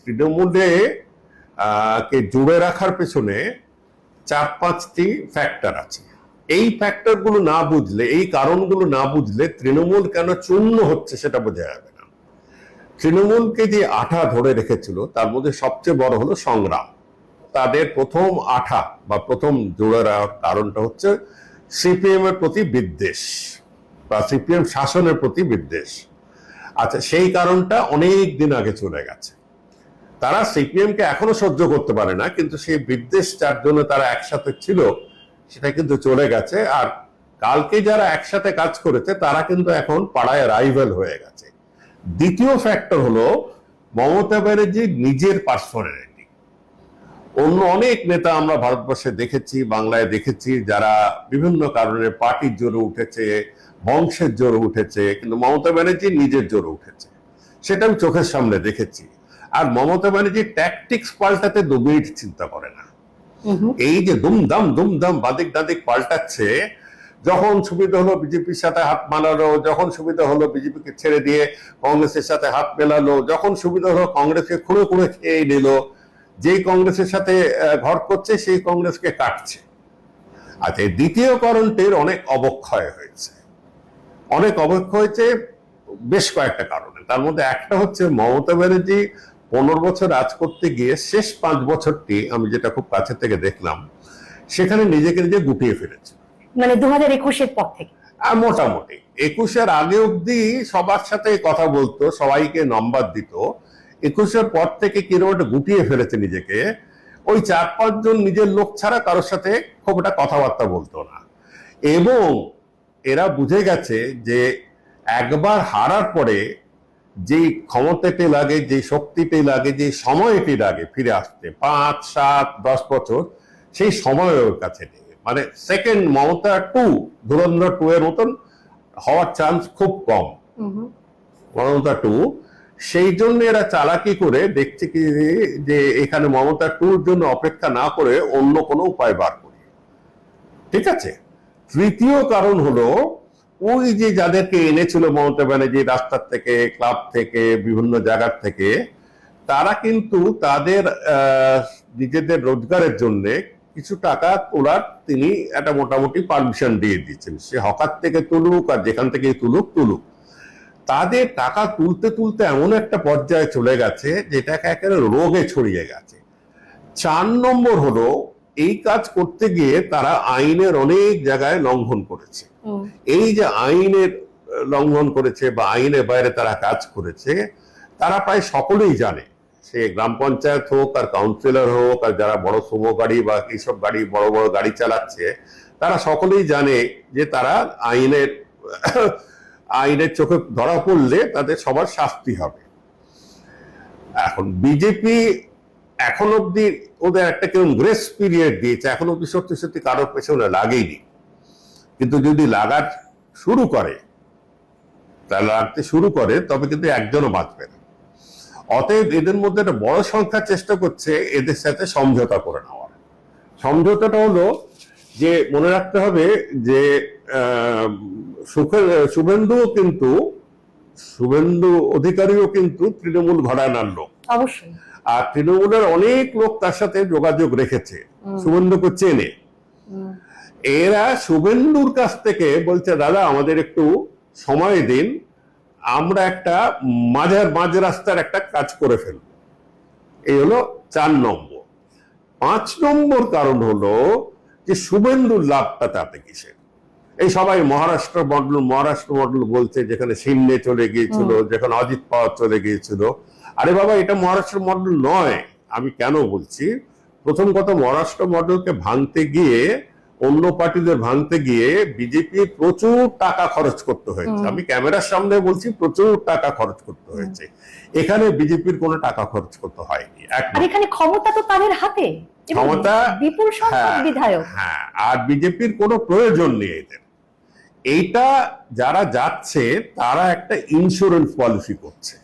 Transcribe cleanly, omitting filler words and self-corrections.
তৃণমূলে কে জুড়ে রাখার পেছনে 4-5টি ফ্যাক্টর আছে। এই ফ্যাক্টরগুলো না বুঝলে, এই কারণগুলো না বুঝলে তৃণমূল কেন চূর্ণ হচ্ছে সেটা বোঝা যাবে না। তৃণমূলকে যে আঠা ধরে রেখেছিল তার মধ্যে সবচেয়ে বড় হলো সংগ্রাম। তাদের প্রথম আঠা বা প্রথম জোড়ে রাখার কারণটা হচ্ছে সিপিএম এর প্রতি বিদ্বেষ বা সিপিএম শাসনের প্রতি বিদ্বেষ। আচ্ছা, সেই কারণটা অনেক দিন আগে চলে গেছে। তারা সিপিএম কে এখনো সহ্য করতে পারে না, কিন্তু সেই বিদ্বেষ যার জন্য তারা একসাথে ছিল সেটা কিন্তু চলে গেছে। আর কালকে যারা একসাথে কাজ করেছে তারা কিন্তু এখন পাড়ায় রাইভাল হয়ে গেছে। দ্বিতীয় ফ্যাক্টর হলো মমতা ব্যানার্জির নিজের পার্সোনালিটি। অন্য অনেক নেতা আমরা ভারতবর্ষে দেখেছি, বাংলায় দেখেছি, যারা বিভিন্ন কারণে পার্টির জোরে উঠেছে, বংশের জোরে উঠেছে, কিন্তু মমতা ব্যানার্জি নিজের জোরে উঠেছে, সেটা আমি চোখের সামনে দেখেছি। আর মমতা ব্যানার্জি ট্যাকটিক্স পাল্টাতে 2 মিনিট চিন্তা করে না। এই যে দুমদাম বাদিক দাদিক পাল্টাচ্ছে, যখন সুবিধা হলো বিজেপির সাথে হাত মানালো, যখন সুবিধা হলো বিজেপিকে ছেড়ে দিয়ে কংগ্রেসের সাথে হাত মেলালো, যখন সুবিধা হলো কংগ্রেসকে খুঁড়ে খুঁড়ে খেয়ে নিল, যেই কংগ্রেসের সাথে ঘর করছে সেই কংগ্রেসকে কাটছে। আচ্ছা, এই দ্বিতীয় কারণটির অনেক অবক্ষয় হয়েছে, বেশ কয়েকটা কারণে। তার মধ্যে একটা হচ্ছে মমতা ব্যানার্জি 15 বছর রাজ করতে গিয়ে শেষ 5 বছরটি আমি যেটা খুব কাছে থেকে দেখলাম, সেখানে নিজেকে নিজে গুটিয়ে ফেলেছে। মানে 2021-এর পর থেকে মোটামুটি 21-এর আগে অব্দি সবার সাথে কথা বলতো, সবাইকে নম্বর দিত। 21-এর পর থেকে কিরকম একটা গুটিয়ে ফেলেছে নিজেকে। ওই 4-5 জন নিজের লোক ছাড়া কারোর সাথে খুব একটা কথাবার্তা বলতো না। এবং এরা বুঝে গেছে যে একবার হারার পরে যেই ক্ষমতাটি লাগে, যে শক্তিটি লাগে, যে সময়টি লাগে ফিরে আসতে 5, 7, 10 বছর, সেই সময় ওর কাছে নেই। মানে সেকেন্ড মমতা 2, ধুরন্ধর 2 এর মতন হওয়ার চান্স খুব কম মমতা 2। সেই জন্য এরা চালাকি করে দেখছে কি যে এখানে মমতা 2-র জন্য অপেক্ষা না করে অন্য কোনো উপায় বার করি। ঠিক আছে। তৃতীয় কারণ হলো ওই যে যাদেরকে এনেছিল মমতা ব্যানার্জি রাস্তার থেকে, ক্লাব থেকে, বিভিন্ন জায়গার থেকে, তারা কিন্তু তাদের নিজেদের রোজগারের জন্য কিছু টাকা তোলার তিনি একটা মোটামুটি পারমিশন দিয়ে দিচ্ছেন। সে হকার থেকে তুলুক আর যেখান থেকে তুলুক, তাদের টাকা তুলতে তুলতে এমন একটা পর্যায়ে চলে গেছে যেটাকে একেবারে রোগে ছড়িয়ে গেছে। 4 নম্বর হলো এই কাজ করতে গিয়ে তারা আইনের অনেক জায়গায় লঙ্ঘন করেছে। এই যে আইনের লঙ্ঘন করেছে বা আইনের বাইরে তারা কাজ করেছে, তারা প্রায় সকলেই জানে। সে গ্রাম পঞ্চায়েত হোক আর কাউন্সিলর হোক আর যারা বড় সুমো গাড়ি বা এইসব গাড়ি, বড় বড় গাড়ি চালাচ্ছে, তারা সকলেই জানে যে তারা আইনের চোখে ধরা পড়লে তাদের সবার শাস্তি হবে। এখন বিজেপি এখন অব্দি ওদের একটা কেমন গ্রেস পিরিয়ড দিয়েছে, এখন অব্দি সত্যি কারোর পেছনে লাগেইনি। কিন্তু যদি লাগার শুরু করে, লাগতে শুরু করে, তবে কিন্তু একজনও বাঁচবে না। অতএব এদের মধ্যে একটা বড় সংখ্যা চেষ্টা করছে এদের সাথে সমঝোতা করে নেওয়ার। সমঝোতাটা হলো যে মনে রাখতে হবে যে শুভেন্দু অধিকারীও কিন্তু তৃণমূল ঘরানার লোক, অবশ্যই। আর তৃণমূলের অনেক লোক তার সাথে যোগাযোগ রেখেছে, শুভেন্দুকে চেনে। এরা শুভেন্দুর কাছ থেকে বলছে, দাদা আমাদের একটু সময় দিন, আমরা একটা মাঝ রাস্তার একটা কাজ করে ফেলব। এই হলো 4 নম্বর। 5 নম্বর কারণ হলো যে শুভেন্দুর লাভটা তাতে কিসের? এই সবাই মহারাষ্ট্র মডেল বলছে, যেখানে সিন্নে চলে গিয়েছিল, যেখানে অজিত পাওয়ার চলে গিয়েছিল। আরে বাবা, এটা মহারাষ্ট্র মডেল নয়। আমি কেন বলছি? প্রথম কথা, মহারাষ্ট্র মডেলকে ভাঙতে গিয়ে, অন্য পার্টিদের ভাঙতে গিয়ে বিজেপির প্রচুর টাকা খরচ করতে হয়েছে। আমি ক্যামেরার সামনে বলছি, প্রচুর টাকা খরচ করতে হয়েছে। এখানে বিজেপির কোনো টাকা খরচ করতে হয়নি। আর এখানে ক্ষমতা তো তাদের হাতে, ক্ষমতা বিপুল সংখ্যক বিধায়ক। হ্যাঁ, আর বিজেপির কোনো প্রয়োজন নেই এদের। এইটা যারা যাচ্ছে তারা একটা ইন্স্যুরেন্স পলিসি করছে।